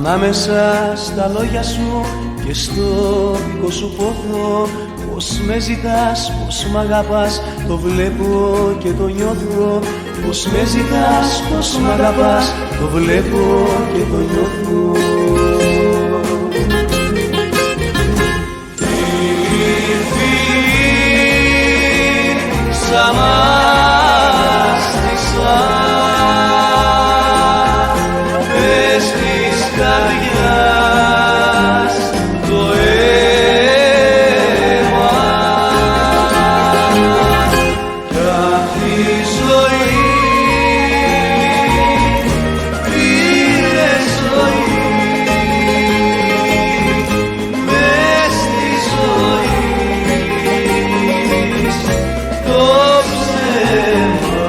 Ανάμεσα στα λόγια σου και στο δικό σου πόθο, πως με ζητάς, πως μ' αγαπάς, το βλέπω και το νιώθω. Πως με ζητάς, πως μ' αγαπάς, το βλέπω και το νιώθω. Φίλοι, φίλοι, σαν μάστησα, μες της καρδιάς το αίμα κι αυτή η ζωή πήρε ζωή μες στη ζωή το ψέμα.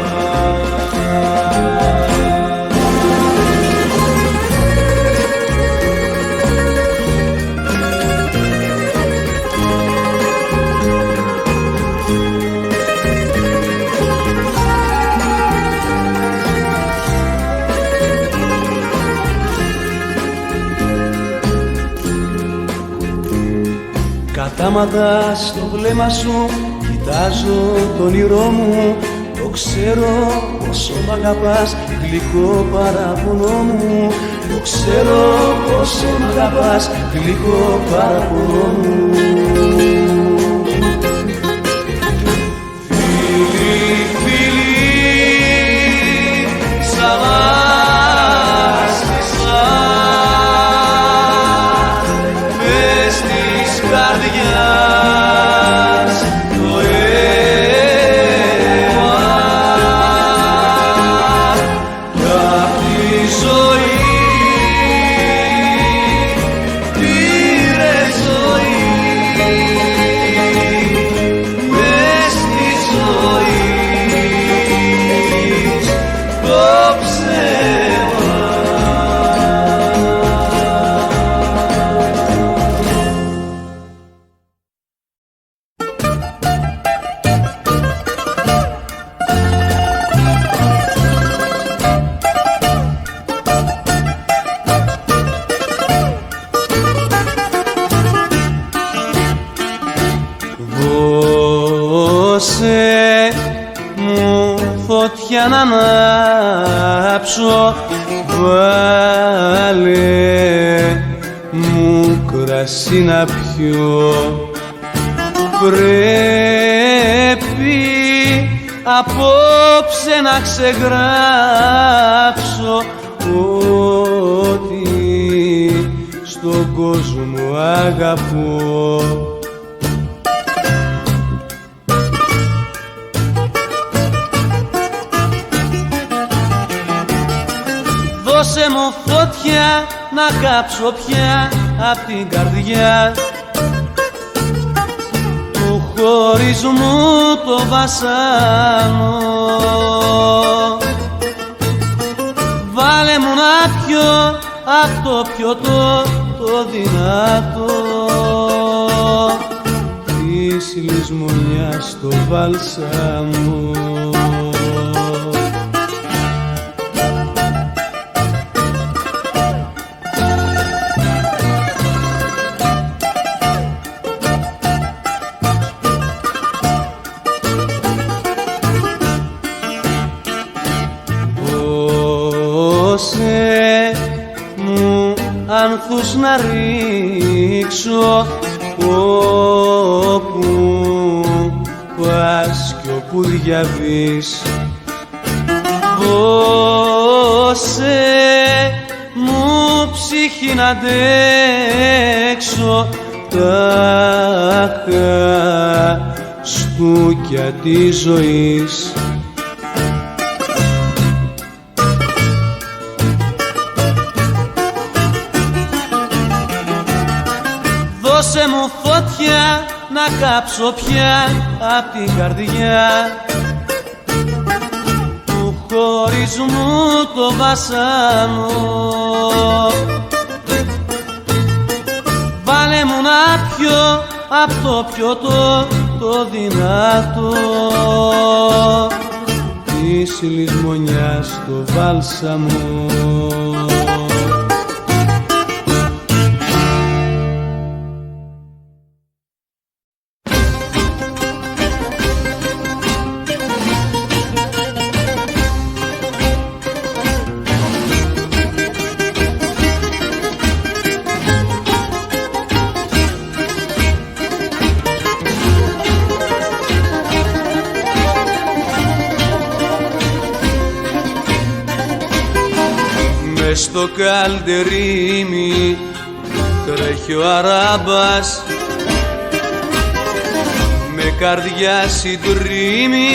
Κατάματα στο βλέμμα σου κοιτάζω το όνειρό μου. Το ξέρω πόσο μ' αγαπάς, γλυκό παραπονό μου. Το ξέρω πόσο μ' αγαπάς, γλυκό παραπονό μου. Φίλοι, φίλοι, σαν μάστησα, μες της καρδιάς το αίμα κι αυτή η ζωή πήρε ζωή μες στη ζωή το ψέμα. Δώσε μου φωτιά να ανάψω, βάλε μου κρασί να πιω. Πρέπει απόψε να ξεγράψω ότι στον κόσμο αγαπώ. Δώσε μου φωτιά να κάψω πια απ' την καρδιά του χωρισμού το βασάνο. Βάλε μου να πιω απ' το πιωτό το δυνατό της λησμονιάς το βάλσαμο. Δώσε μου άνθους να ρίξω όπου πας κι όπου διαβείς. Δώσε μου ψυχή να αντέξω τα χαστούκια της ζωής. Δώσε μου φωτιά να κάψω πια απ' την καρδιά του χωρισμού το βασάνο. Βάλε μου να πιω απ' το πιωτό το δυνατό της λησμονιάς το βάλσαμο. μες στο καλντερίμι τρέχει ο αράμπας με καρδιά συντρίμη,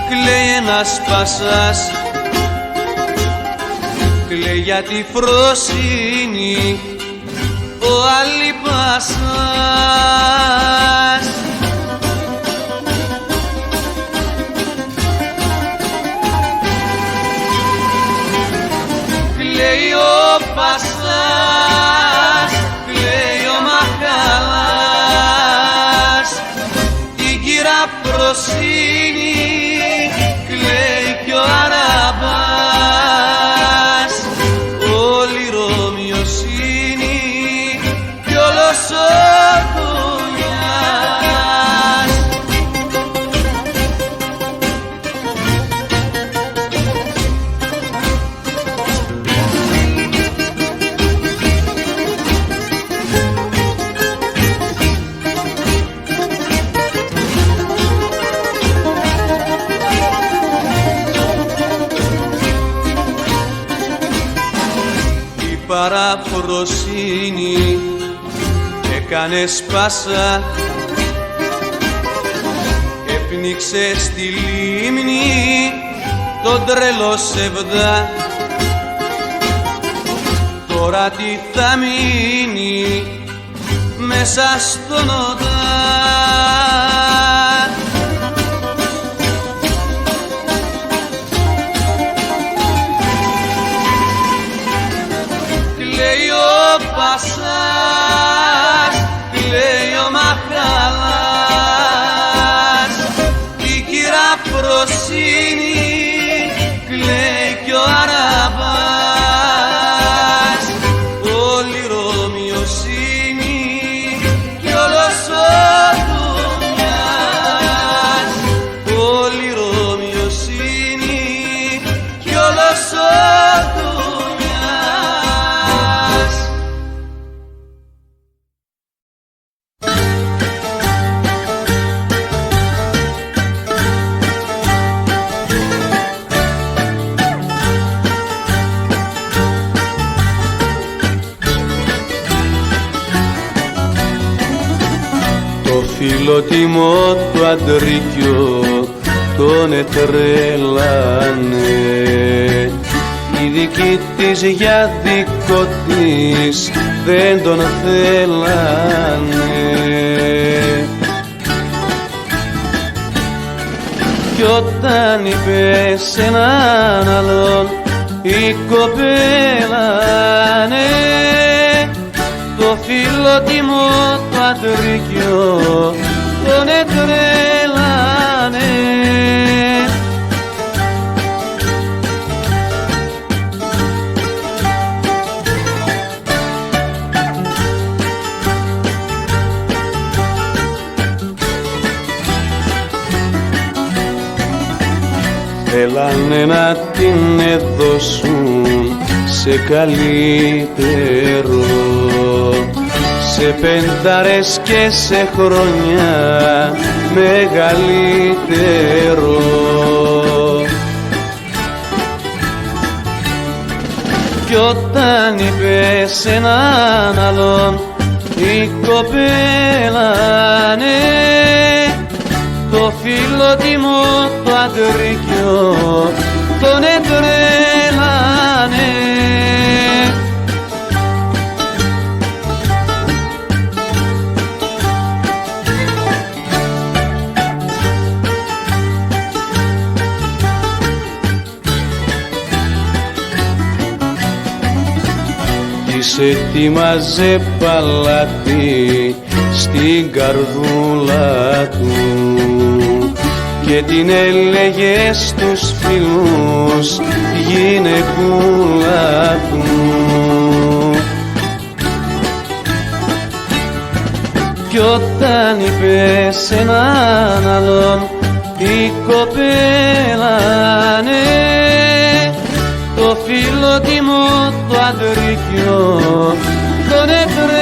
κλαίει ένας πασάς, κλαίει για τη φροσύνη ο Αλίπασας. Κλαίει ο Πασάς, κλαίει ο Μαχαλάς, την κύρα φροσύνη κλαίει κι ο Αράμπας, όλη η Ρωμιοσύνη κι όλος ο Κονιάς. Παραφροσύνη έκανε σπάσα, έπνιξε στη λίμνη τον τρελό Σεβδά. Τώρα τι θα μείνει μέσα στον οδά? Πασάς, κλαίει ο Μαχαλάς, η κύρα φροσύνη κλαίει κι ο Αράμπας, όλη η Ρωμιοσύνη κι όλος ο Κονιάς, όλη η Ρωμιοσύνη κι όλος ο φιλότιμο του αντρίκιο τον ετρέλανε, η δική της για δικό της δεν τον θέλανε. Κι όταν είπε σ' έναν άλλον η κοπέλα, το φιλότιμο το αντρίκιο τον ετρέλανε. Θέλανε να την έδωσουν σε καλύτερο, σε πεντάρες και σε χρόνια μεγαλύτερο. Κι όταν είπε σ' έναν άλλον η κοπέλα, το φιλότιμο το αντρίκιο τον ετρέλανε. Της ετοίμαζε παλάτι στην καρδούλα του και την έλεγε στους φίλους γυναικούλα του. Κι όταν είπε σ' έναν άλλον η κοπέλα, το φιλότιμο το αντρίκιο τον ετρέλανε.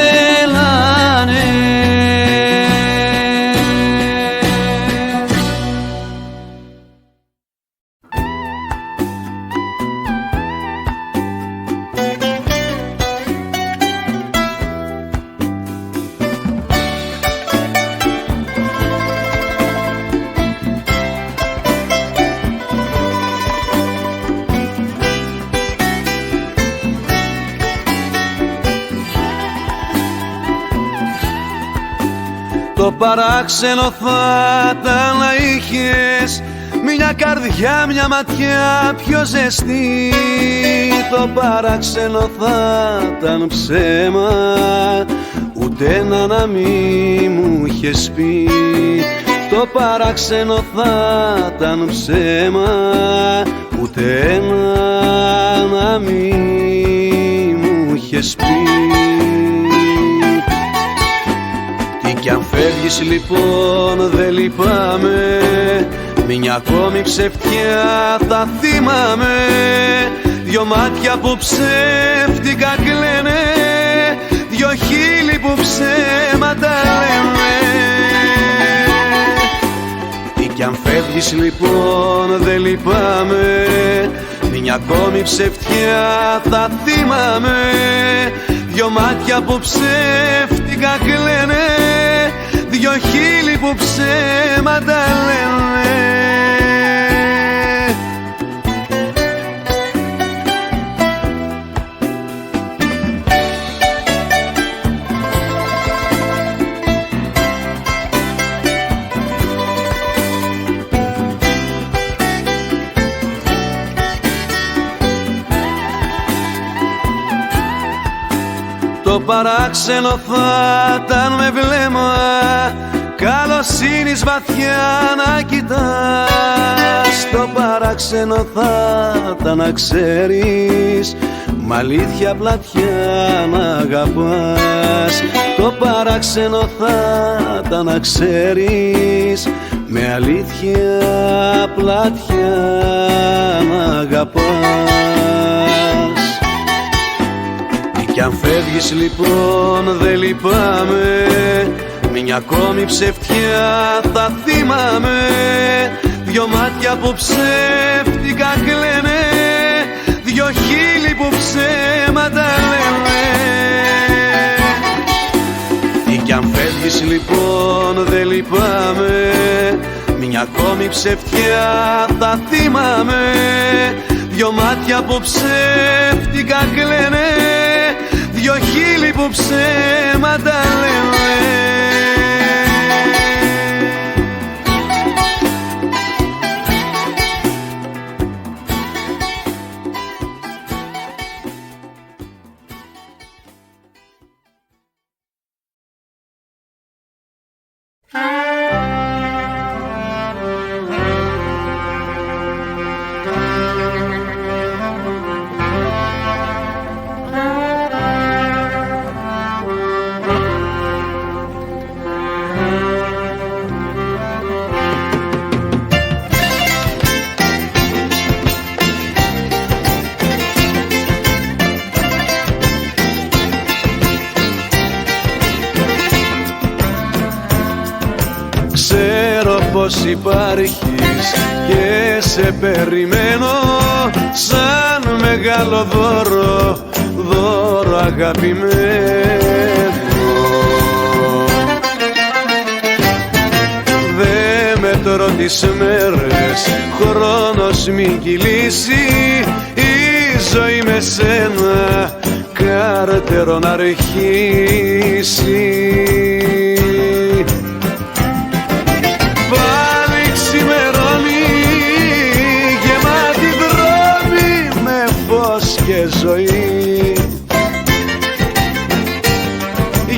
παράξενο θα ήταν να είχες μια καρδιά, μια ματιά πιο ζεστή. Το παράξενο θα ήταν ψέμα, ούτε ένα να μη μου είχες πει. Το παράξενο θα ήταν ψέμα, ούτε ένα να μη μου είχες πει. Τι κι αν φεύγεις λοιπόν δεν λυπάμαι, μια ακόμη ψευτιά θα θυμάμαι. Δυο μάτια που ψεύτικα κλαίνε, δυο χείλη που ψέματα λένε. Τι κι αν φεύγεις λοιπόν δεν λυπάμαι, μια ακόμη ψευτιά θα θυμάμαι. Δυο μάτια που ψεύτικα κλαίνε, δυο χείλη που ψέματα λένε. Το παράξενο θα ήταν με βλέμμα καλοσύνης βαθιά να κοιτάς. Το παράξενο θα ήταν να ξέρεις μ' αλήθεια πλατιά να αγαπάς. Το παράξενο θα ήταν να ξέρεις με αλήθεια πλατιά να αγαπάς. Κι αν φεύγεις λοιπόν δεν λυπάμαι, μια ακόμη ψευτιά θα θυμάμαι. Δυο μάτια που ψεύτικα κλαίνε, δυο χείλη που ψέματα λένε. Κι αν φεύγεις λοιπόν δεν λυπάμαι, μια ακόμη ψευτιά θα θυμάμαι. Δυο μάτια που ψεύτικα κλαίνε, δυο χείλη που ψέματα λένε. Πως υπάρχεις και σε περιμένω σαν μεγάλο δώρο, δώρο αγαπημένο. Δε μετρώ τις μέρες, χρόνος μην κυλήσει, η ζωή με σένα κάρτερο να αρχίσει. Πάλι ξημερώνει, γεμάτη δρόμη με φως και ζωή.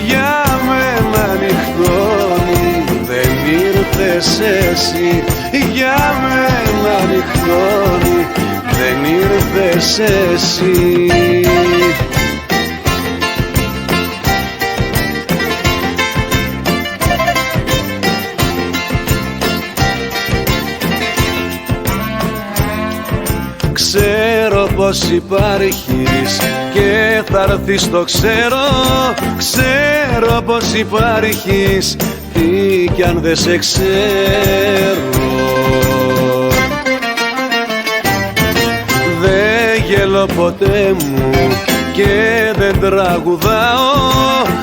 Για μένα νυχτώνει, δεν ήρθες εσύ. Για μένα νυχτώνει, δεν ήρθες εσύ. Ξέρω πως υπάρχεις και θα έρθεις, το ξέρω. Ξέρω πως υπάρχεις, τι κι αν δεν σε ξέρω. Δεν γελώ ποτέ μου και δεν τραγουδάω,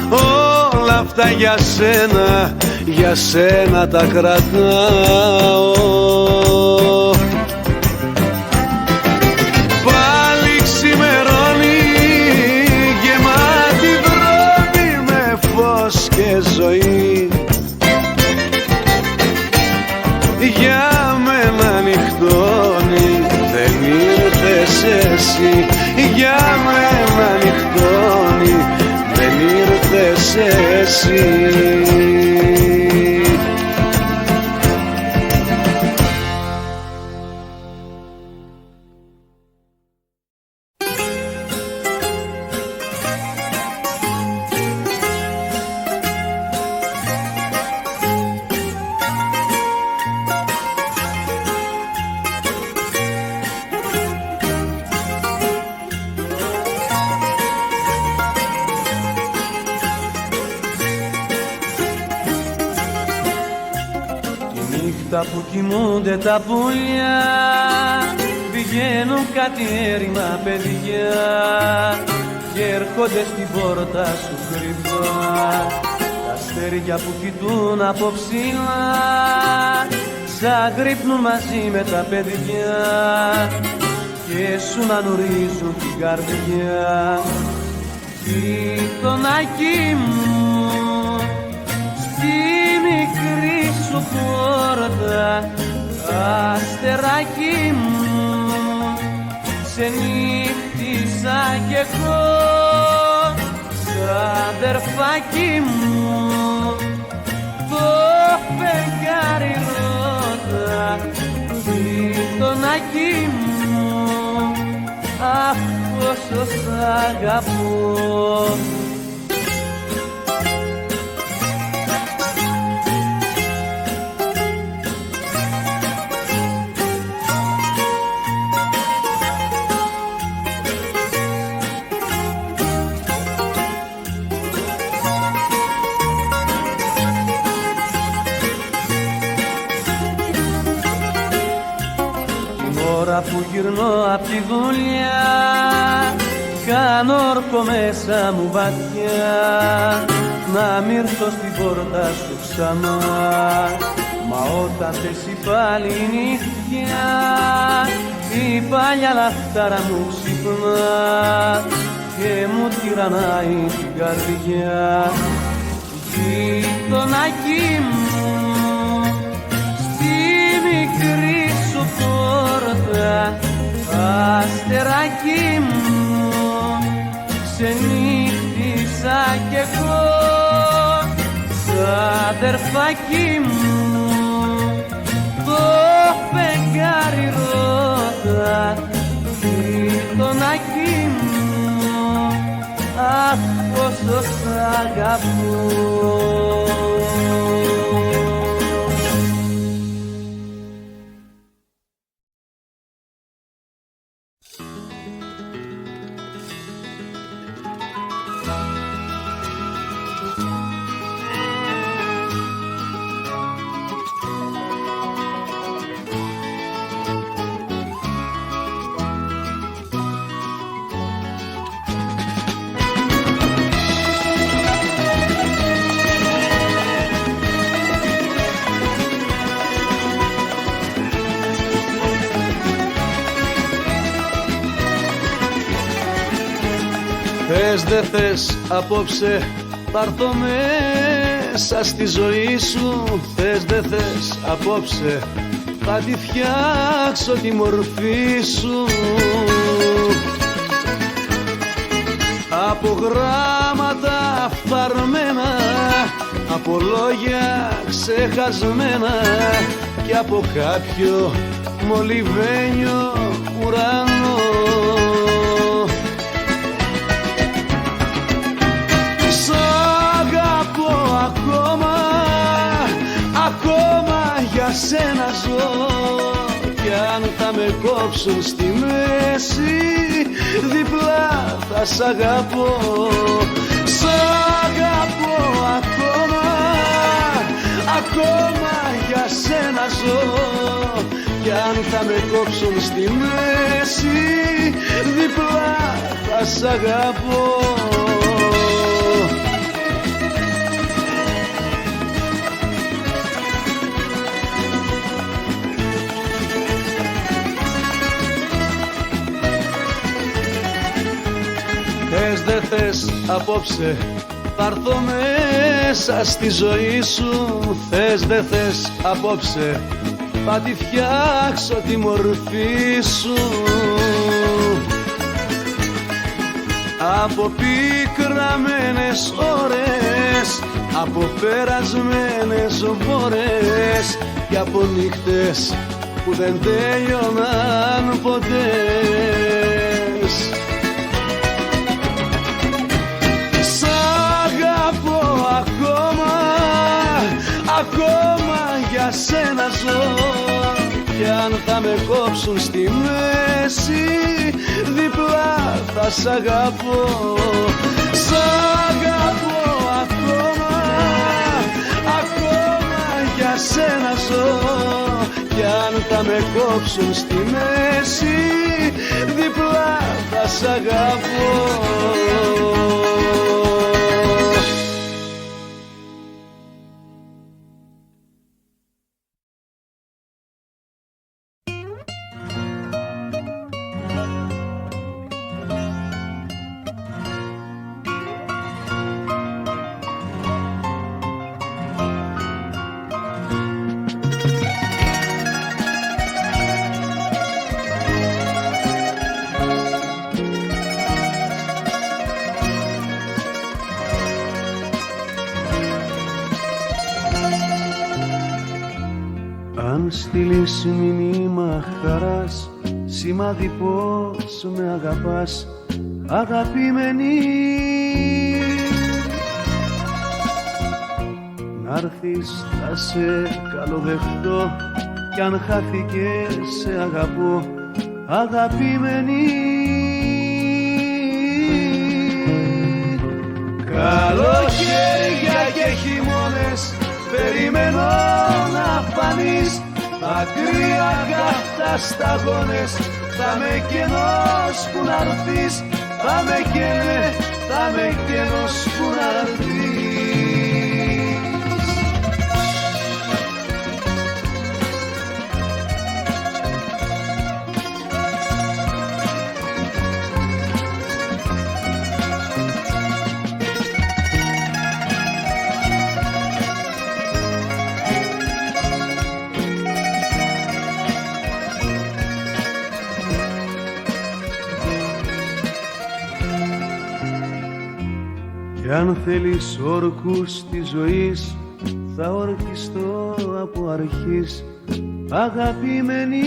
όλα αυτά για σένα, για σένα τα κρατάω. Και ζωή. για μένα νυχτώνει, δεν ήρθες εσύ. Για μένα νυχτώνει, δεν ήρθες εσύ. Που κοιμούνται τα πουλιά, πηγαίνουν κάτι έρημα παιδιά και έρχονται στην πόρτα σου κρυφά. Τα αστέρια που κοιτούν από ψηλά σ' αγρύπνουν μαζί με τα παιδιά και σου μανουρίζουν την καρδιά. Γειτονάκι μου, στη μικρή σου πόρτα, αστεράκι μου, σε νύχτισα κι εγώ, σ' αδερφάκι μου, το φεγγάρι ρώτα. Γειτονάκι μου, αχ πόσο σ' αγαπώ. Που γυρνώ απ' τη δουλειά, κάνω όρκο μέσα μου βαθιά, να μ' ήρθω στην πόρτα σου ξανά. Μα όταν πέσει πάλι η νύχτια, η παλιά λαχτάρα μου ξυπνά και μου τυραννάει την καρδιά. Γειτονάκι μου, στη μικρή σου πόρτα, αστεράκι μου, σε νύχτισα κι εγώ, σ' αδερφάκι μου, το φεγγάρι ρώτα. Γειτονάκι μου, αχ πόσο σ' αγαπώ. Θες δε θες απόψε πάρ' μέσα στη ζωή σου. Θες δε θες απόψε θα τη φτιάξω τη μορφή σου. Από γράμματα φθαρμένα, από λόγια ξεχασμένα και από κάποιο μολυβένιο ουρανό. Ακόμα για σένα ζω κι αν θα με κόψουν στη μέση διπλά θα σ' αγαπώ. Σ' αγαπώ ακόμα για σένα ζω κι αν θα με κόψουν στη μέση διπλά θα σ' αγαπώ. Θες δε θες απόψε θα έρθω μέσα στη ζωή σου. Θες δε θες απόψε θα τη φτιάξω τη μορφή σου. Από πικραμένες ώρες, από περασμένες ώρες και από νύχτες που δεν τέλειωναν ποτέ. Σ' αγαπώ ακόμα, ακόμα για σένα ζω. Κι αν θα με κόψουν στη μέση, διπλά θα σ' αγαπώ. Σ' αγαπώ ακόμα, ακόμα για σένα ζω. Κι αν θα με κόψουν στη μέση, διπλά θα σ' αγαπώ. Αν στείλεις μηνύμα χαράς, σημάδι πως με αγαπάς, αγαπημένη, να'ρθεις θα σε καλοδεχτώ, κι αν χάθηκε σε αγαπώ, αγαπημένη. Καλοκαίρια και χειμώνες περιμένω να φανείς, μακριά καυτά σταγόνες, θα με κενός που να'ρθείς, θα με καίνε, θα με κενός που να'ρθείς. Κι αν θέλεις όρκους της ζωής, θα ορκιστώ από αρχής, αγαπημένη.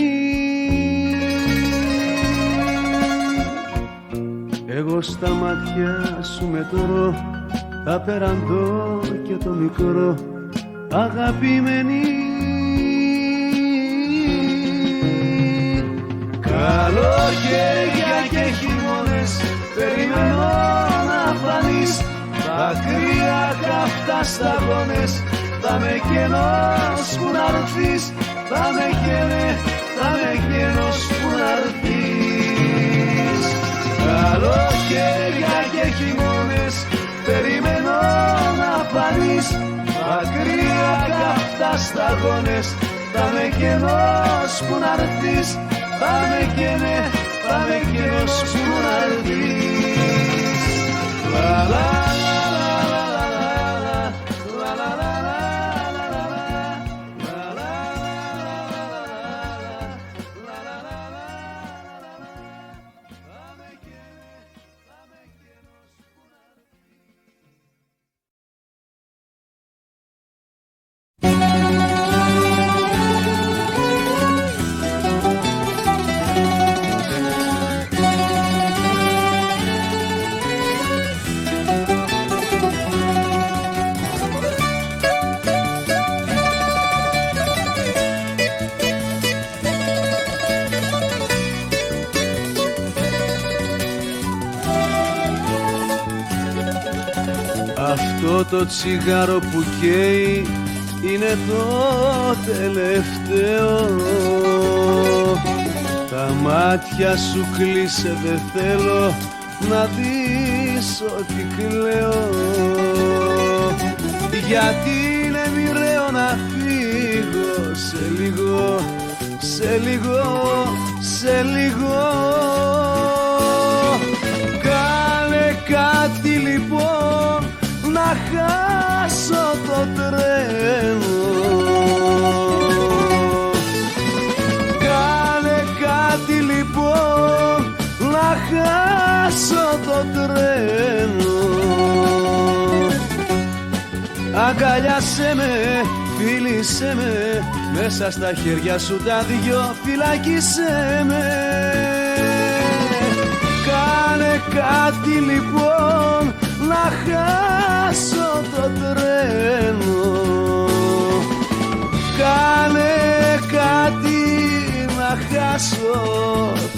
Εγώ στα μάτια σου μετρώ, τα περαντώ και το μικρό, αγαπημένη. Καλοκαίρια και χειμώνες περιμένω να φανείς, μακριά καυτά σταγόνες, θα με κενός που να'ρθείς, θα με καίνε, θα με κενός που να'ρθείς. Καλοκαίρια και χειμώνες περιμένω να φανείς, μακριά καυτά σταγόνες, θα με κενός που να'ρθείς, θα με καίνε, θα με κενός που να'ρθείς. La la la la la la la la la la. Αυτό το τσιγάρο που καίει είναι το τελευταίο. Τα μάτια σου κλείσε, δεν θέλω να δεις ότι κλαίω. Γιατί είναι μοιραίο να φύγω σε λίγο, σε λίγο, σε λίγο. Κάνε κάτι λοιπόν να χάσω το τρένο. με, φίλησέ με, μέσα στα χέρια σου τα δυο φυλάκισέ με. Κάνε κάτι λοιπόν να χάσω το τρένο. Κάνε κάτι να χάσω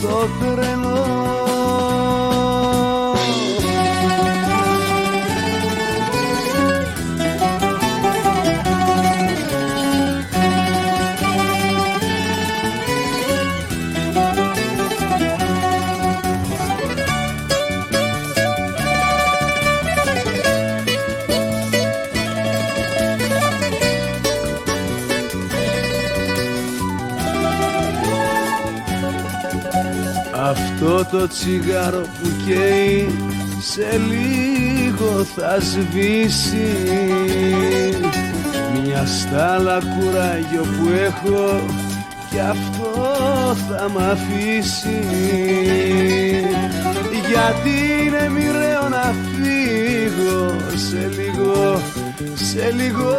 το τρένο. Αυτό το τσιγάρο που καίει σε λίγο θα σβήσει. Μια στάλα κουράγιο που έχω κι αυτό θα μ' αφήσει. Γιατί είναι μοιραίο να φύγω σε λίγο, σε λίγο,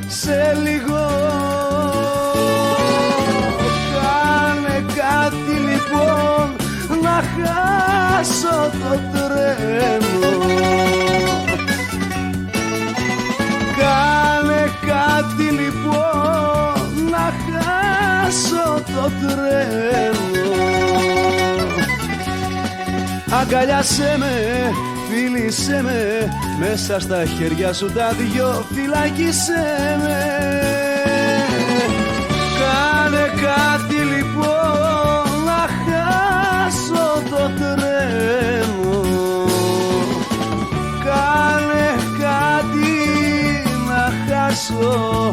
σε λίγο. Κάνε κάτι λοιπόν να χάσω το τρένο. Κάνε κάτι λοιπόν να χάσω το τρένο. Αγκαλιάσέ με, φίλησέ με, μέσα στα χέρια σου τα δυο φυλάκισέ με. Κάνε κάτι λοιπόν να χάσω το τρένο. Κάνε κάτι να χάσω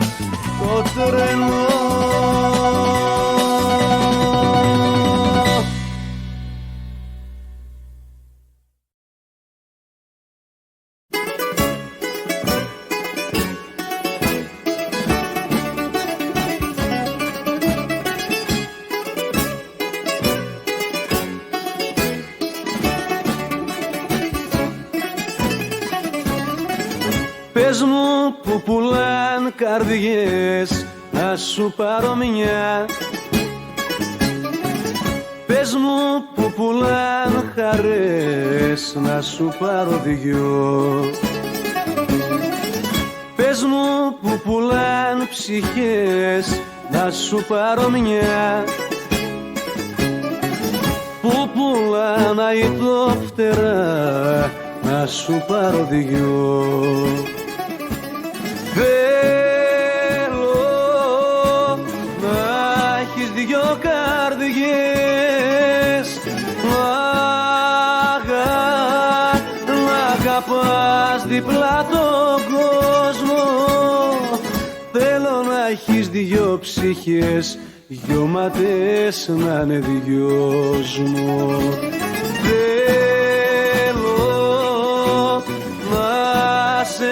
το τρένο. Πες μου που πουλάν καρδιές να σου πάρω μια. Πες μου που πουλάν χαρές να σου πάρω δυο. Πες μου που πουλάν ψυχές να σου πάρω μια. Που πουλάν αητόφτερα να σου πάρω δυο. Θέλω να έχεις δυο καρδιές, να αγαπάς διπλά τον κόσμο. Θέλω να έχεις δυο ψυχές, δυο ματές να είναι δυόσμο. Θέλω να σε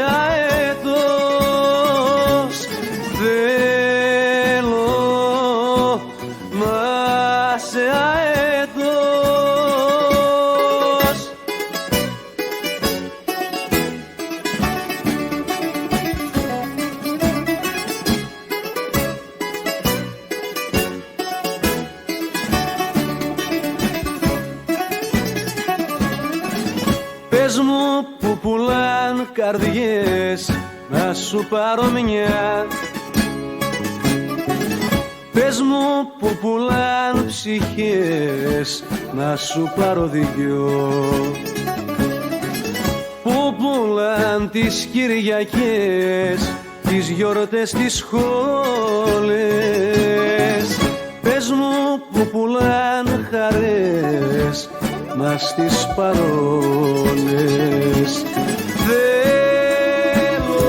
Πες μου που πουλάν καρδιές να σου πάρω μια. Πες μου που πουλάν ψυχές να σου πάρω δυο. Που πουλάν τις Κυριακές, τις γιορτές, τις σχόλες. Πες μου που πουλάν χαρές μας τις παρόλες. Θέλω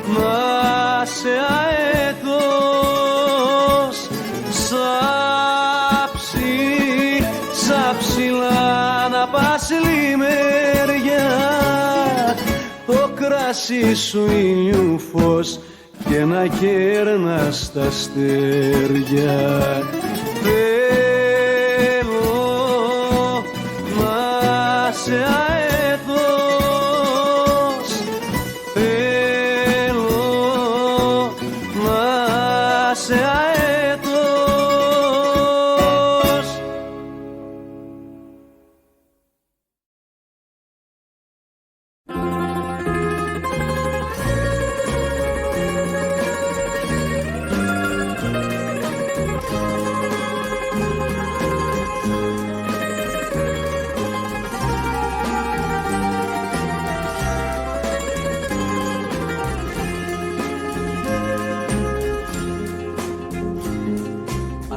να σε αετός, σαν ψηλά να πας λιμέρια, το κράσι σου ήλιου φως και να κέρνας τα αστέρια. Σε αετός θέλω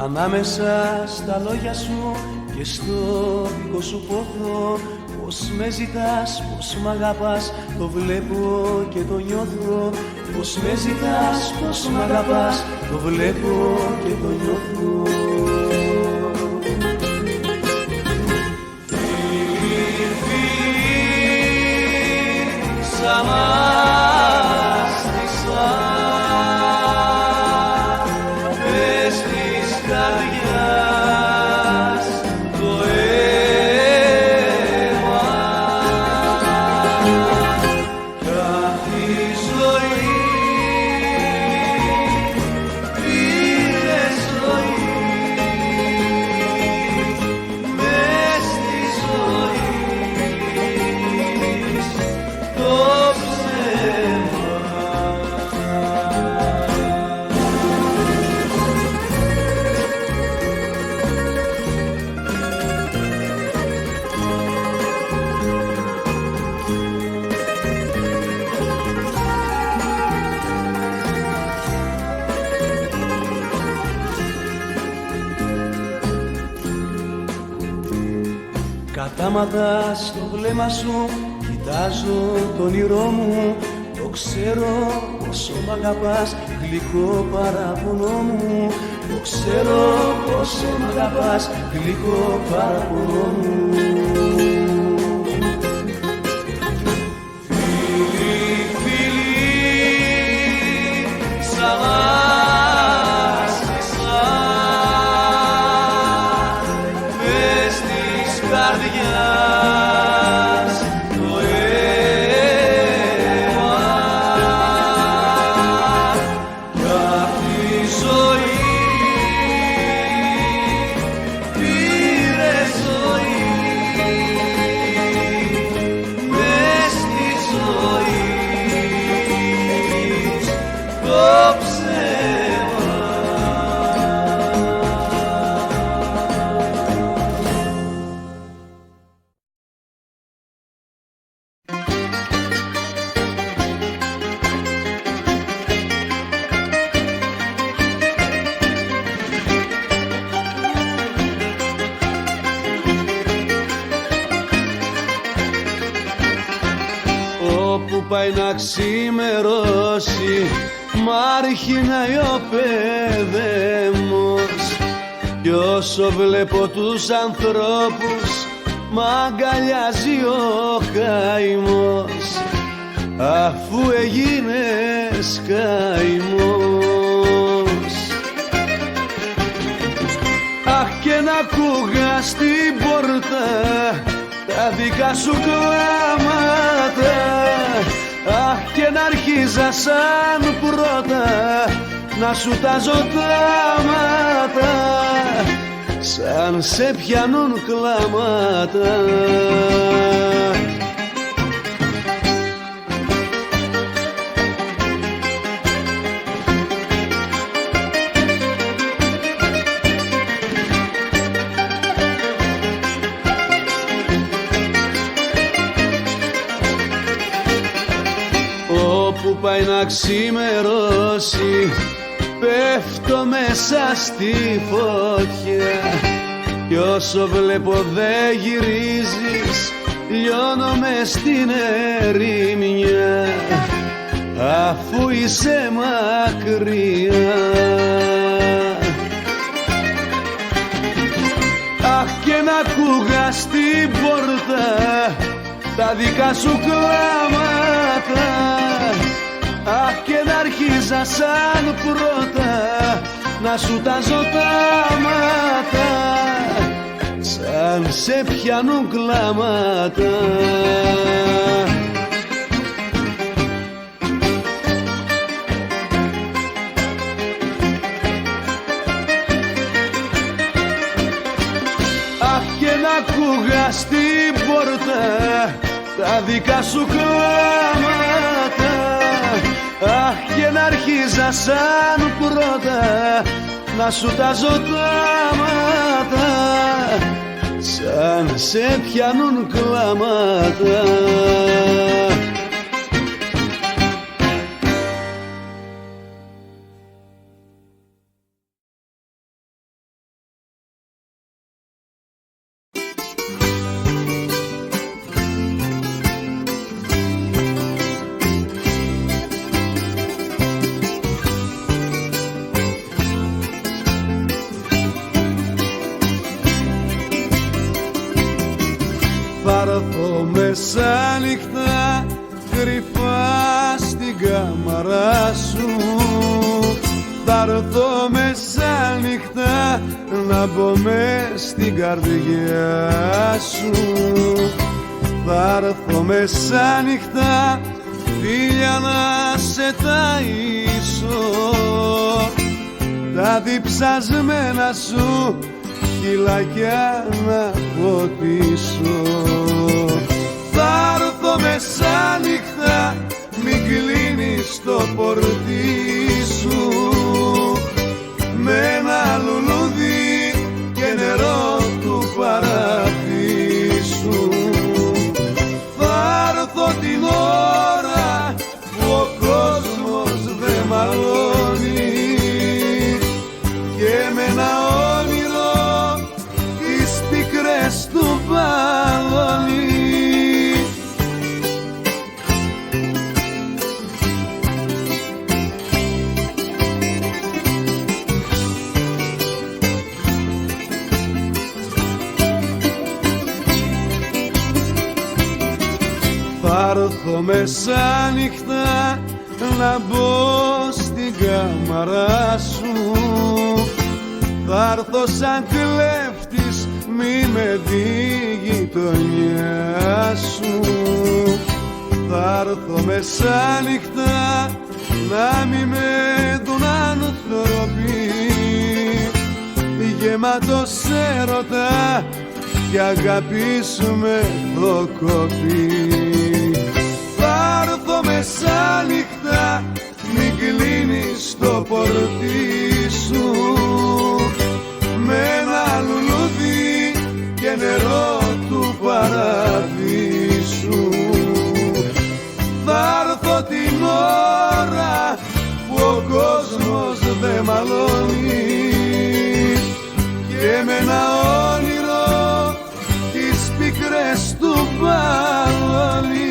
ανάμεσα στα λόγια σου και στο δικό σου πόθο. Πως με ζητάς, πως μ' αγαπάς, το βλέπω και το νιώθω. Πως με ζητάς, πως μ' αγαπάς, το βλέπω και το νιώθω. Φίλοι, φίλοι, σαν μάστησα, πες της καρδιάς το αίμα. Κάθε ζωή πήρε ζωή, μες στη ζωή το ψέμα. Κατάματα στο βλέμμα σου κοιτάζω το όνειρό μου. Το ξέρω πόσο μ' αγαπάς, γλυκό παραπονό μου. Το ξέρω πόσο μ' αγαπάς, γλυκό παραπονό μου. Φίλοι, φίλοι, σαν μάστησα, μες της καρδιάς το αίμα. Κάθε ζωή πήρε ζωή, μες στη ζωή το ψέμα. Όπου πάει να ξημερώσει, μ' αρχινάει ο παιδέμος. Κι όσο βλέπω τους ανθρώπους, μ' αγκαλιάζει ο καημός. Αφού έγινες καημός, αχ, και να ακούγα στην πόρτα τα δικά σου κλάματα. Αχ, και να αρχίζα σαν πρώτα να σου τάζω τα μάτα, σαν σε πιάνουν κλάματα. Όπου πάει να ξημερώσει, πέφτω μέσα στη φωτιά. Κι όσο βλέπω δε γυρίζεις, λιώνω μες στην ερημιά. Αφού είσαι μακριά, αχ, και να ακούγα στην πόρτα τα δικά σου κλάματα. Αχ, και να αρχίζα σαν πρώτα να σου τάζω τα μάτα, σαν σε πιάνουν κλάματα. Αχ, και να ακούγα στην πόρτα τα δικά σου κλάματα. Αχ, και να αρχίζα σαν πρώτα να σου τάζω τα μάτα, σαν σε πιάνουν κλάματα. έρθω μεσάνυχτα να μπω μες στην καρδιά σου. Θα έρθω μεσάνυχτα φίλια να σε ταΐσω, τα διψασμένα σου χειλάκια να ποτίσω. Θα έρθω μεσάνυχτα, μην κλείνεις το πορτί σου, με ένα λουλούδι και νερό του παραδείσου. Θα έρθω την ώρα που ο κόσμος δεν μαλώνει και με ένα όνειρο τις πικρές του μπαλώνει. Θα έρθω μεσάνυχτα να μπω στην κάμαρα σου. Θα έρθω σαν κλέφτης, μη με δει η γειτονιά σου. Θα έρθω μεσάνυχτα να μη με δουν άνθρωποι, γεμάτος έρωτα κι αγάπησουμε το κοπί. Θα έρθω μεσάνυχτα, μην κλείνεις το πορτί σου, με ένα λουλούδι και νερό του παραδείσου. Θα έρθω την ώρα που ο κόσμος δεν μαλώνει και με ένα όνειρο τις πικρές του μπαλώνει.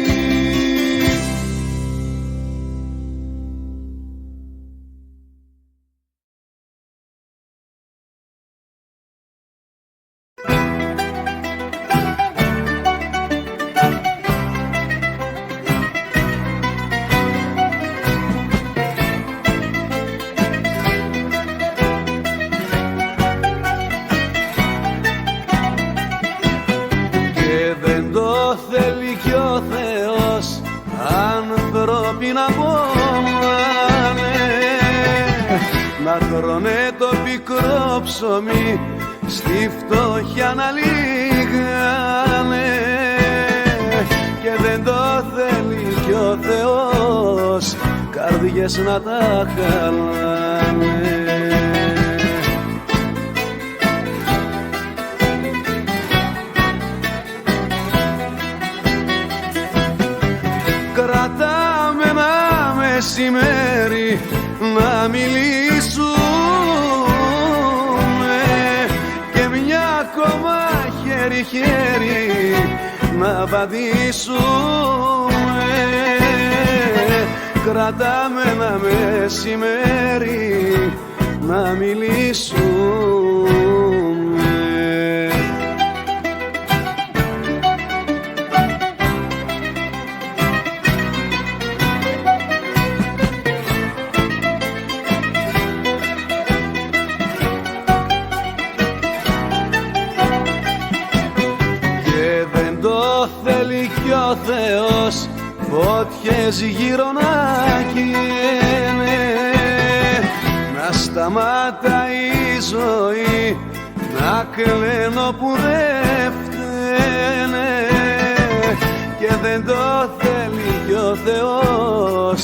Ανθρώπινα πόνανε να τρώνε το πικρό ψωμί, στη φτώχεια να λύγανε, και δεν το θέλει κι ο Θεός καρδιές να τα χαλάνε. Κρατάμε ένα μεσημέρι να μιλήσουμε και μια ακόμα χέρι-χέρι να βαδίσουμε. Κρατάμε ένα μεσημέρι να μιλήσουμε. Θέλει κι ο Θεός φώτιες γύρω να καίνε, να σταματάει η ζωή, να κλαίνω που δεν φταίνε, και δεν το θέλει κι ο Θεός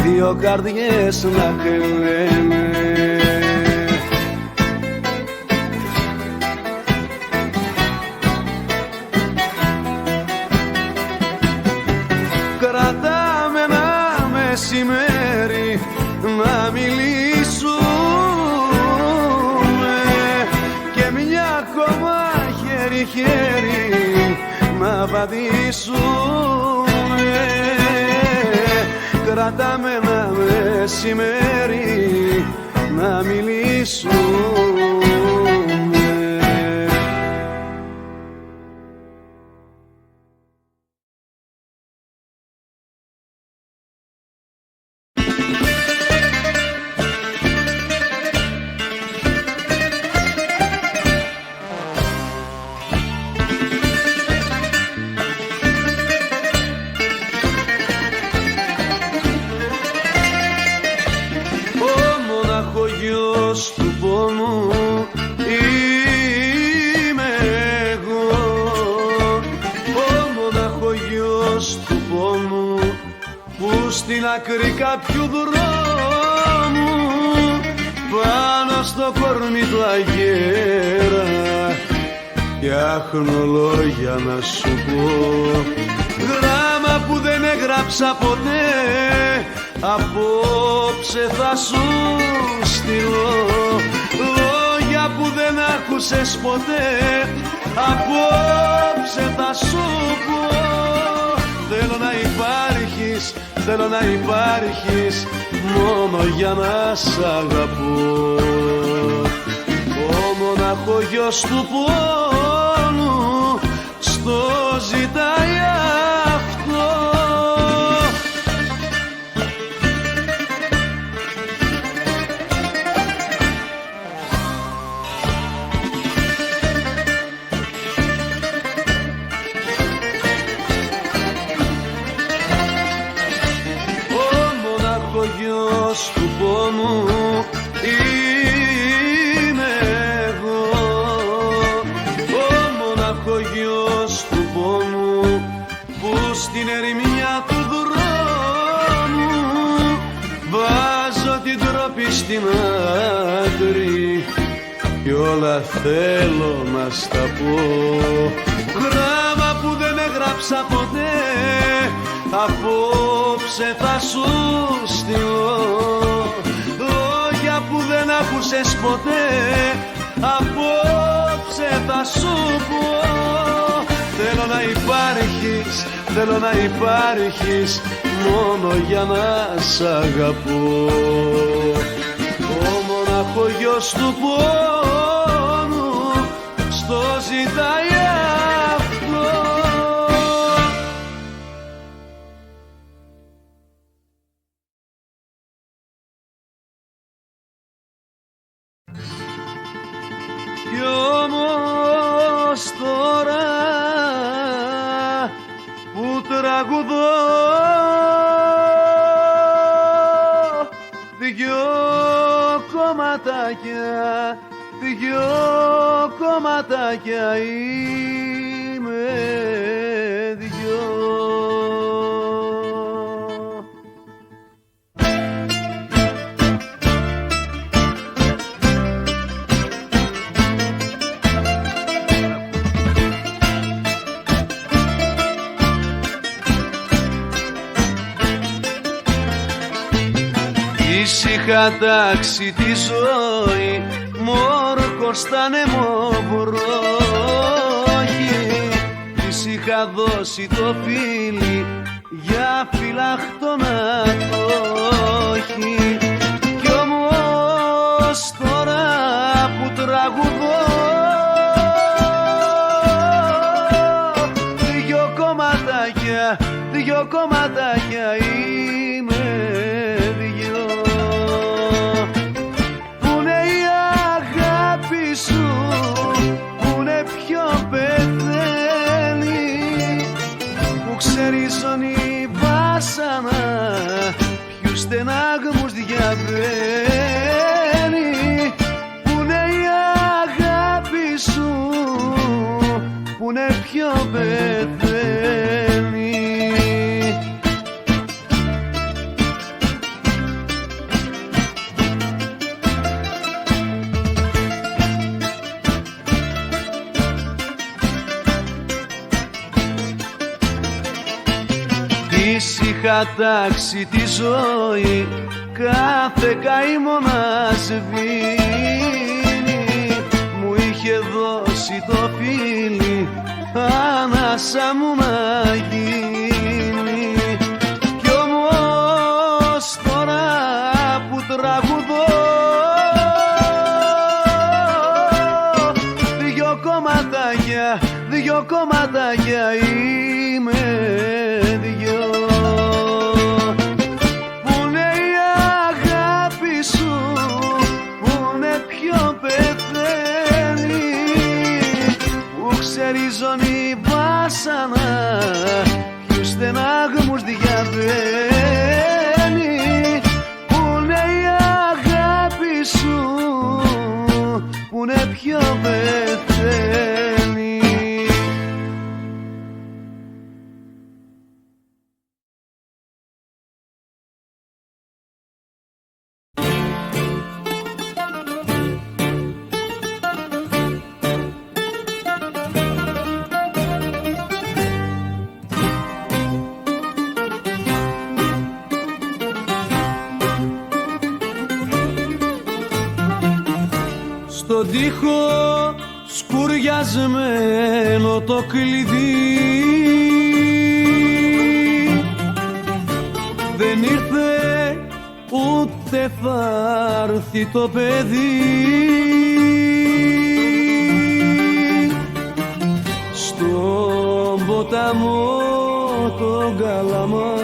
δύο καρδιές να κλαίνε. Κρατάμε ένα μεσημέρι να μιλήσουμε και μια ακόμα χέρι-χέρι να βαδίσουμε. Κρατάμε ένα μεσημέρι να μιλήσουμε. άκρη κάποιου δρόμου, πάνω στο κορμί του αγέρα φτιάχνω λόγια να σου πω, γράμμα που δεν έγραψα ποτέ, απόψε θα σου στείλω, λόγια που δεν άκουσες ποτέ, απόψε θα σου πω. Θέλω να υπάρχεις, θέλω να υπάρχεις, μόνο για να σ' αγαπώ. Ο μοναχογιός του πόνου στο ζητάει αυτό. Ο γιος του πόνου είμαι εγώ, ο μοναχογιός του πόνου που στην ερημιά του δρόμου βάζω την τρόπη στην άκρη κι όλα θέλω να στα πω, γράμμα που δεν έγραψα ποτέ, απόψε θα σου στείλω, λόγια που δεν άκουσες ποτέ, απόψε θα σου πω. Θέλω να υπάρχεις, θέλω να υπάρχεις, μόνο για να σ' αγαπώ. Ο μοναχογιός του πόνου στο ζητάει αυτό. Κι όμως τώρα που τραγουδώ δυο κομματάκια, δυο κομματάκια είμαι δυο. Είχα τάξει τη ζωή μόρκο στα νεμοβρόχη, της είχα δώσει το φίλι για φυλαχτό να το έχει. Κι όμως τώρα που τραγουδώ δυο κομματάκια, δυο κομματάκια είμαι δυο. Πουνε πιο πεθαίνει, που ξερίζωνει βάσανα, ποιους στενάγμους διαβαίνει. Πουνε η αγάπη σου, πουνε πιο πεθαίνει. Της είχα τάξει τη ζωή, κάθε καημό να σβήνει, μου είχε δώσει το φίλι, ανάσα μου να γίνει. Κι όμως τώρα που τραγουδώ δυο κομματάκια, δυο κομματάκια είμαι δυο. Πουνε η αγάπη σου, πουνε πιο πεθαίνει, που ξερίζωνει βάσανα, ποιους στενάγμους διαβαίνει. Πουνε η αγάπη σου, πουνε πιο πεθαίνει. στον τοίχο σκουριασμένο το κλειδί. Δεν ήρθε ούτε θα έρθει το παιδί. Στον ποταμό τον Καλαμά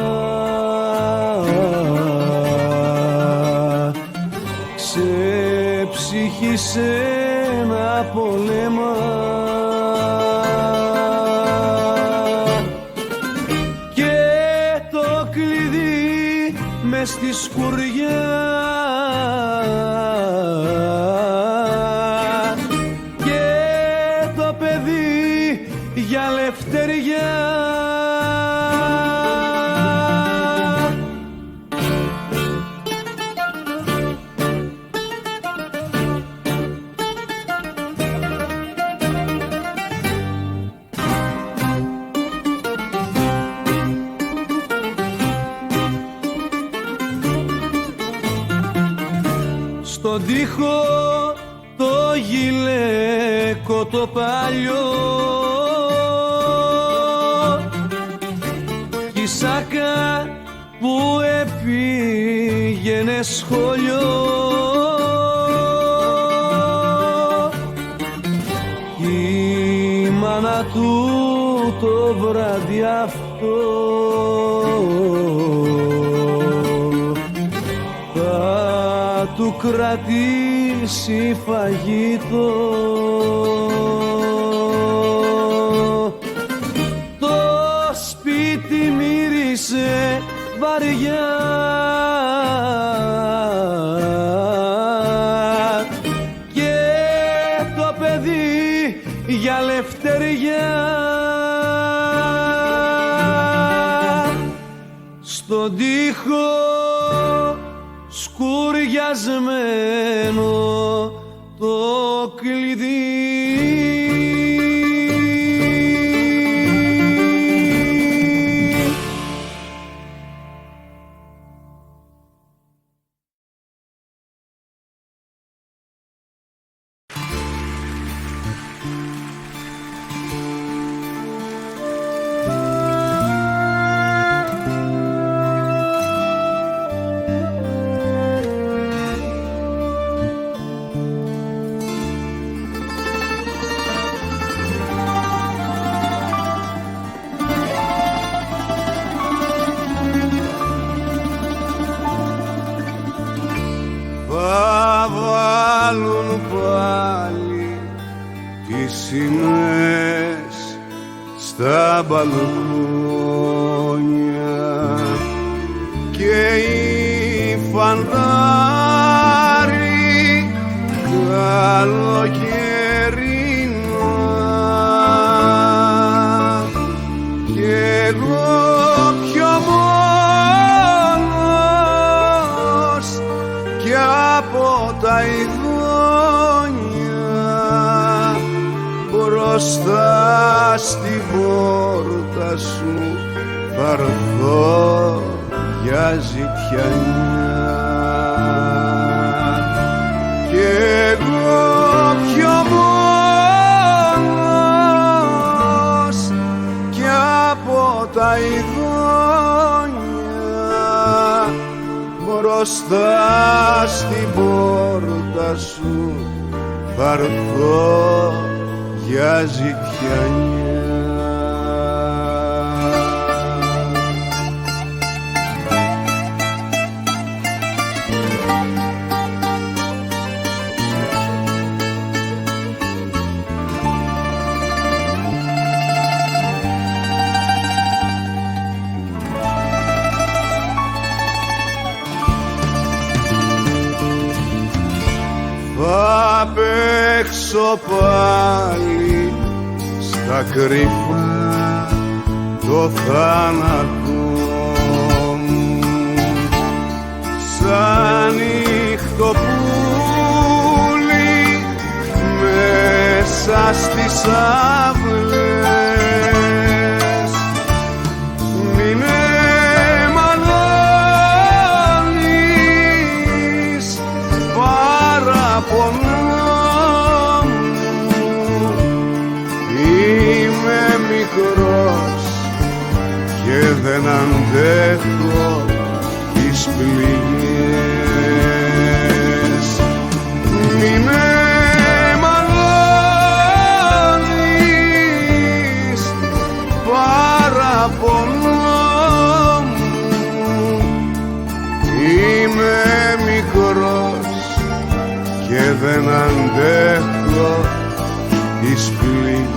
ξεψύχησε ένα πολέμα. Και το κλειδί μες στη σκουριά και το παιδί για λευτεριά. Στον τοίχο το γυλαίκο το παλιό κι η σάκα που επήγαινε σχολείο κι η μάνα του το βράδυ αυτό του κρατήσει φαγητό. Το σπίτι μύρισε βαριά και το παιδί για λευτεριά. Στον τοίχο σκουριασμένο το κλειδί. σημαίες στα μπαλκόνια και οι φανδάροι καλοκαιρίνα και εγώ πιο μόνος κι από τα ειδόνια μπροστά στην πόρτα σου θα έρθω για ζητιανιά και εγώ πιο μόνος κι από τα ειδόνια μπροστά στην πόρτα σου θα έρθω για ζητιανιά. Θα παίξω πάλι στα κρυφά το θάνατο μου σαν νυχτοπούλι μέσα στις αυλές. Μη με μαλώνεις, παραπονώ αντέχω τις πληγές. Μη με μαλώνεις, παραπονώ μου, είμαι μικρός και δεν αντέχω τις πληγές.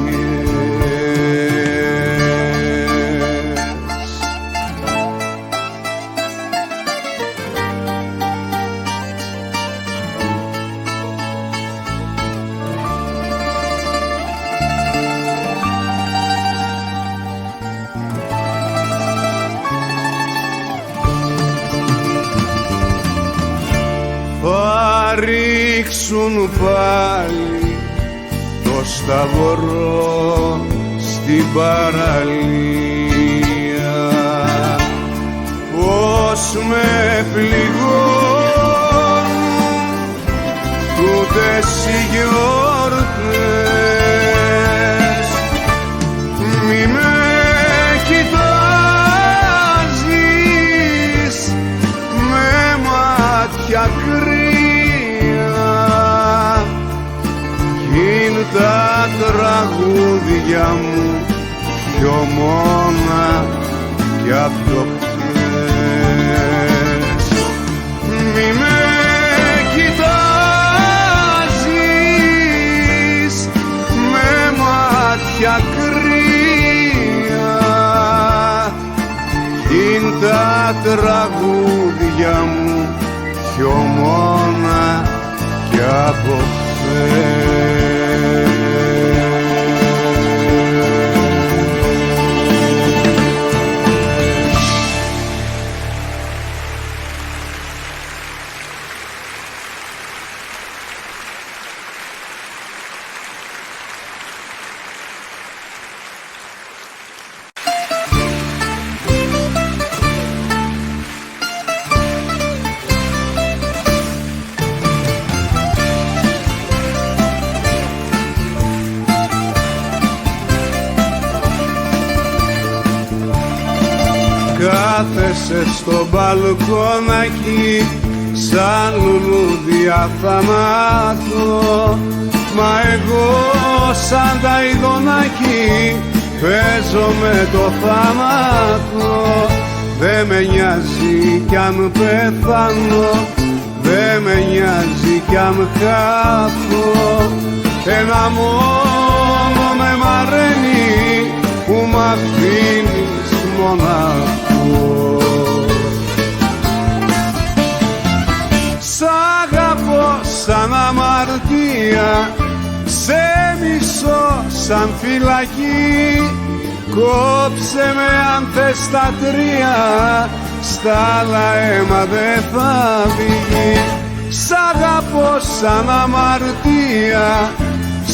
Θα ρίξουν πάλι το σταυρό στην παραλία, πως με πληγώνουν τούτες οι γιορτές. Μη με κοιτάζεις με μάτια κρύα, είναι τα τραγούδια μου πιο μόνα κι απ' το χθες. Μη με κοιτάζεις με μάτια κρύα, είναι τα τραγούδια μου πιο μόνα κι από χθες. Κάθεσαι στο μπαλκόνακι σαν λουλούδια θα μάθω, μα εγώ σαν τα ειδονάκι παίζω με το θάνατο. Δε με νοιάζει κι αν πεθάνω, δε με νοιάζει κι αν χάθω. Ένα μόνο με μαραίνει που μ' αφήνεις μονάχο. Σ' αγαπώ σαν αμαρτία, σε μισώ σαν φυλακή. Κόψε με αν θες τα τρία, στα άλλα αίμα δε θα βγει. Σ' αγαπώ σαν αμαρτία,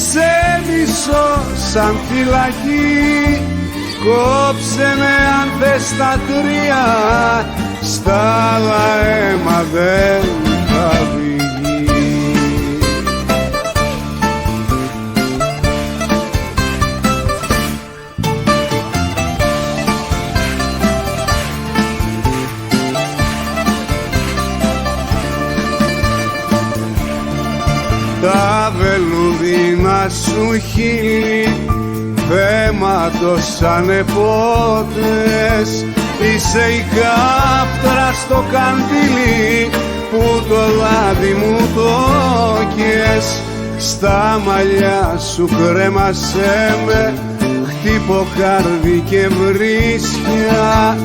σε μισώ σαν φυλακή. Κόψε με αν θες τα τρία, στα άλλα αίμα δεν θα βγει. Τα βελούδινα σου χείλη θέματωσανε πότες. Είσαι η κάφτρα στο καντήλι που το λάδι μου τόκες. Στα μαλλιά σου κρέμασέ με χτυποκάρδι και βρίσκια,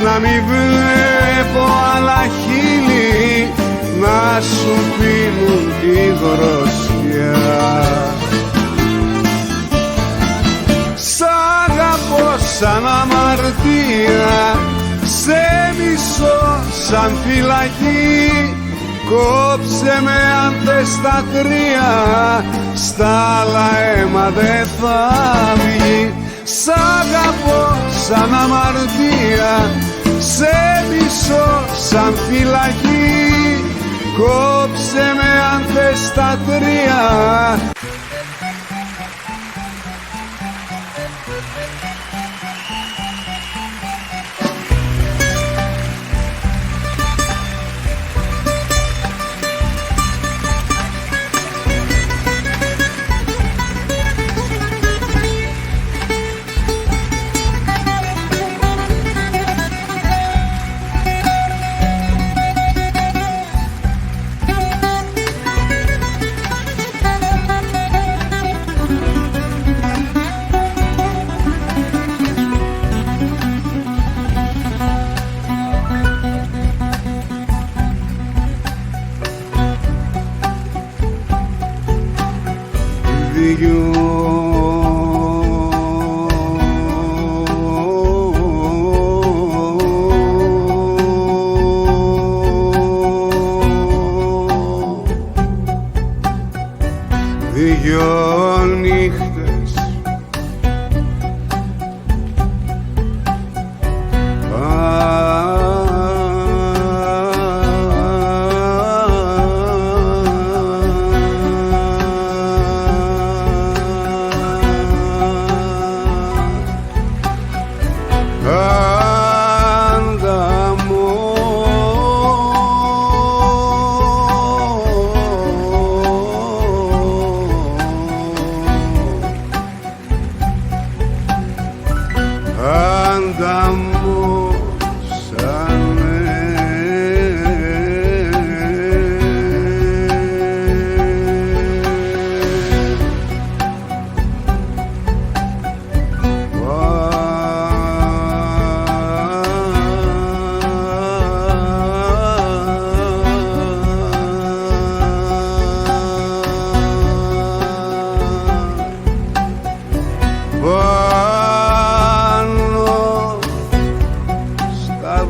να μη βλέπω άλλα χείλη να σου πίνουν τη δροσιά. Σ' αγαπώ σαν αμαρτία, σε μισώ σαν φυλακή. Κόψε με αν θες τα τρία, στα άλλα αίμα δε θα βγει. Σ' αγαπώ σαν αμαρτία, σε μισώ σαν φυλακή. Κόψε με αν θες τα τρία. δυο. Δυο νύχτες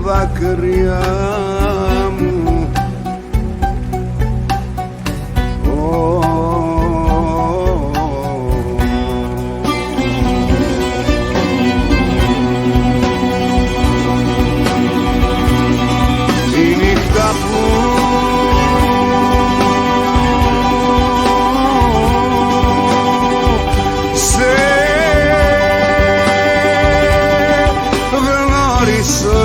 δάκρυα μου. Η νύχτα που σε γνώρισα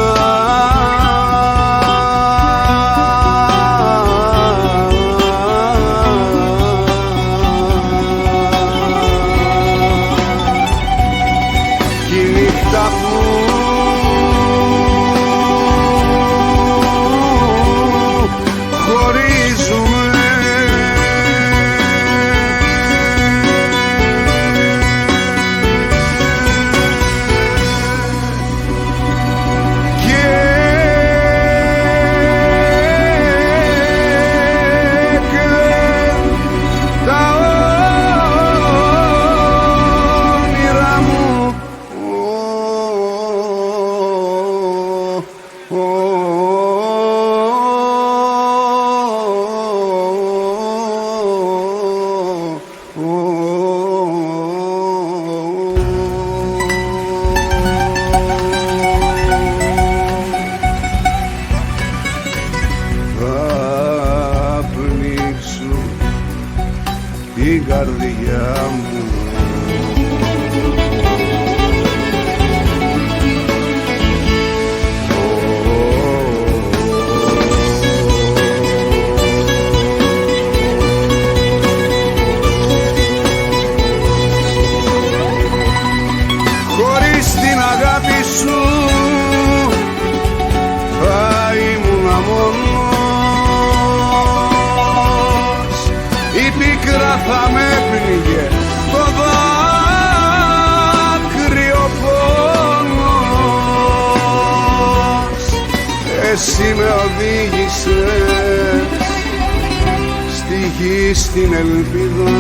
την καρδιά μου. Χωρίς την αγάπη σου θα ήμουν μόνος, η πίκρα θα με πνίγε το δάκρυο πόνος. Εσύ με οδήγησες στη γη, στην ελπίδα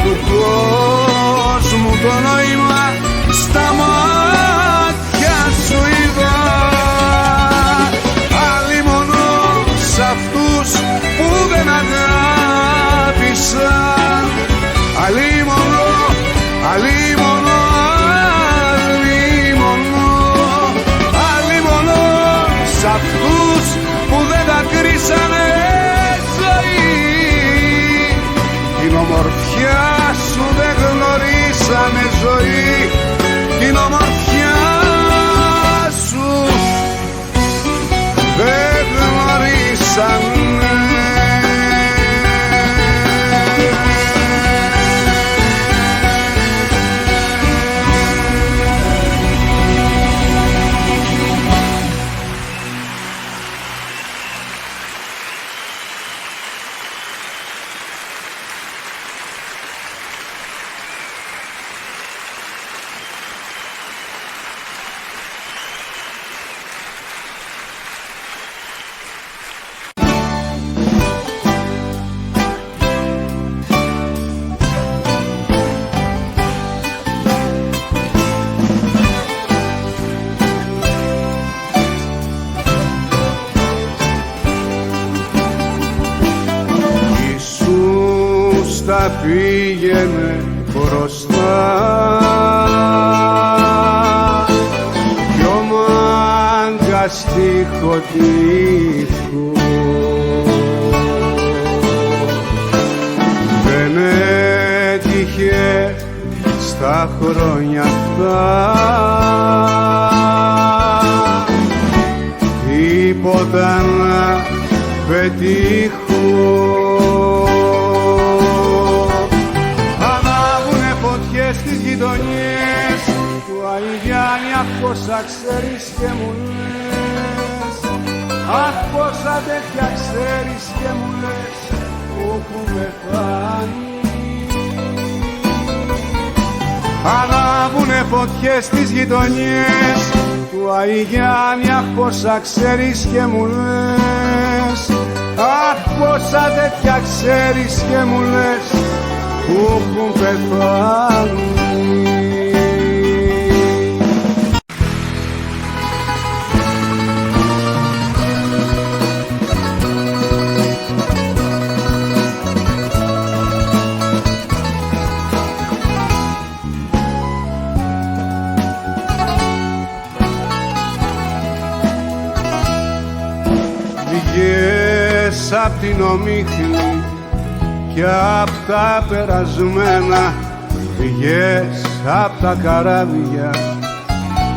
του κόσμου, το νόημα στα μάτια σου είδα. Αλλήμωνο σ' αυτούς που δεν αγάπησαν, αλλήμωνο, αλλήμωνο, αλλήμωνο, αλλήμωνο σ' αυτούς που δεν τα κρίσανε ζωή. Την τα πήγαινε μπροστά κι ο μάγκας τείχο δεν έτυχε στα χρόνια αυτά τίποτα να πετύχω. Ανάβουνε φωτιές στις γειτονιές του Αγιγιάννη, αχ πόσα ξέρεις και μου λες, αχ πόσα τέτοια ξέρεις και μου λες που έχουν πεθάνει. Ανάβουνε φωτιές στις γειτονιές του Αγιγιάννη, αχ πόσα ξέρεις και μου λες, αχ πόσα τέτοια ξέρεις και μου λες που έχουν πεθάνει. Βγες απ' την ομίχλη κι απ' τα περασμένα, βγες απ' τα καράβια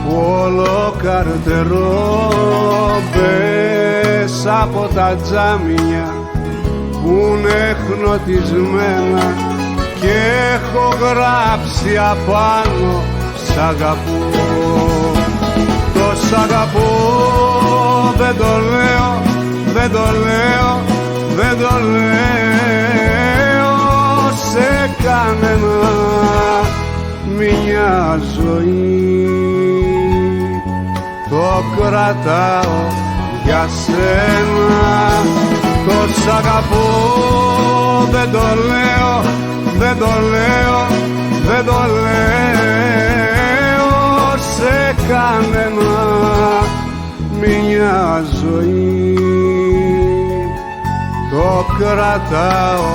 που όλο καρτερό, μπες από τα τζάμια που είναι χνοτισμένα και έχω γράψει απάνω σ' αγαπώ. Το σ' αγαπώ δεν το λέω, δεν το λέω, δεν το λέω σε κανένα μια ζωή. Το κρατάω για σένα, το σ' αγαπώ δεν το λέω, δεν το λέω, δεν το λέω σε κανένα μια ζωή. Το κρατάω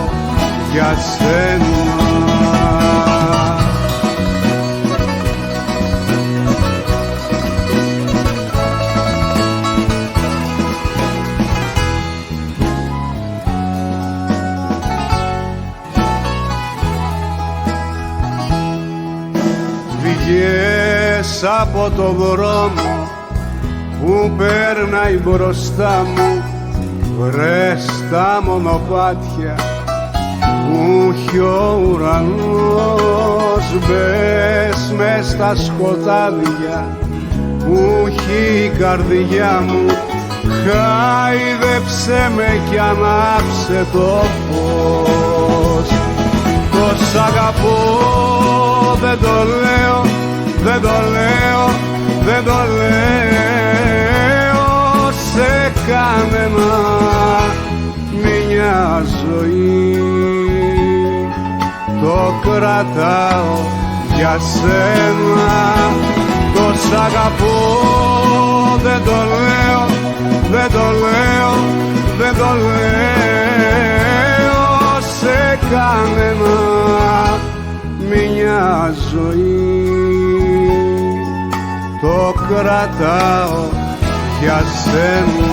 για σένα. Βγες από το δρόμο που περνάει μπροστά μου, βρες τα μονοπάτια που έχει ο ουρανός, μπες μες στα σκοτάδια που έχει η καρδιά μου, χάιδεψε με κι ανάψε το φως. Το σ' αγαπώ δεν το λέω, δεν το λέω, δεν το λέω σε κανένα μια ζωή. Το κρατάω για σένα, το σ' αγαπώ δεν το λέω, δεν το λέω, δεν το λέω σε κανένα μια ζωή. Το κρατάω για σένα.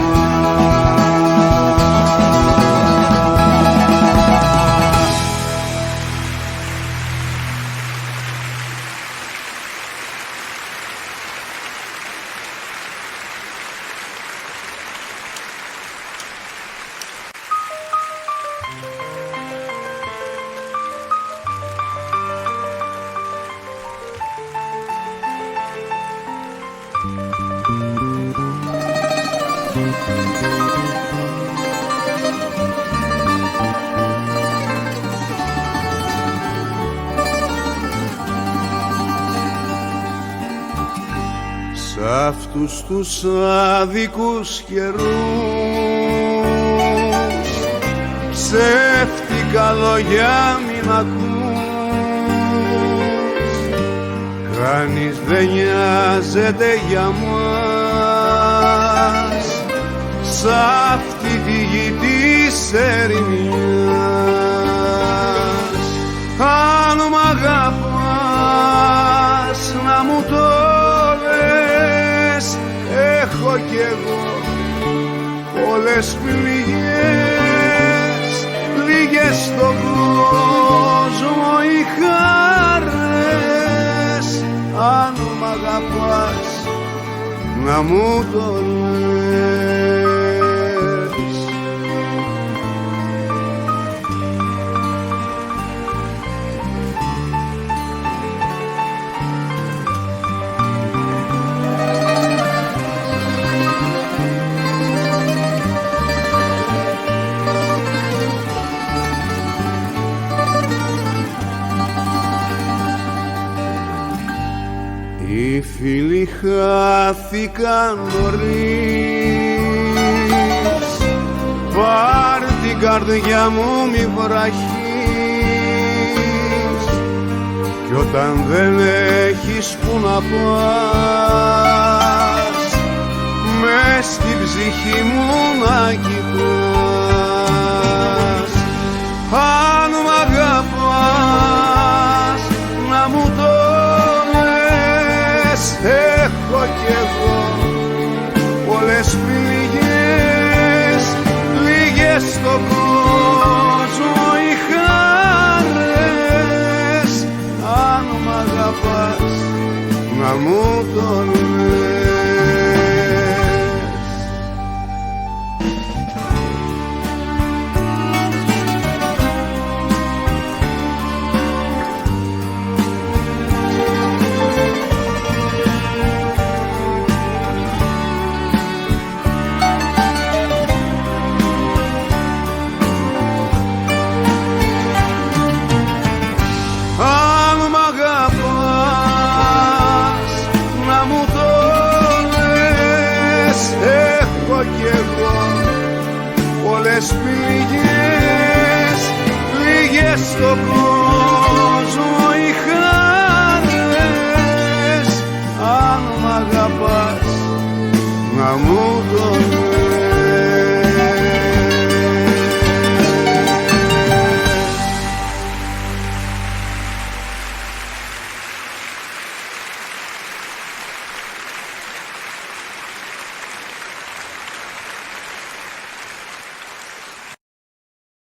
Σ' αυτούς τους άδικους καιρούς ψεύτικα λόγια μην ακούς, κανείς δεν νοιάζεται για μας σ' αυτή τη γη της ερημιάς. εγώ. Πολλές πληγές, λίγες στον κόσμο οι χαρές. Αν μ' αγαπάς να μου το λες. Οι φίλοι χάθηκαν νωρίς, πάρ' την καρδιά μου μη βραχείς, κι όταν δεν έχεις που να πας, μες στην ψυχή μου να κοιτάς. Αν μ' αγαπάς να μου το έχω κι εγώ. Πολλές πληγές, λίγες στον κόσμο οι χαρές. Αν μ' αγαπάς να μου το λες. Κι εγώ πολλές πληγές, λίγες στον κόσμο.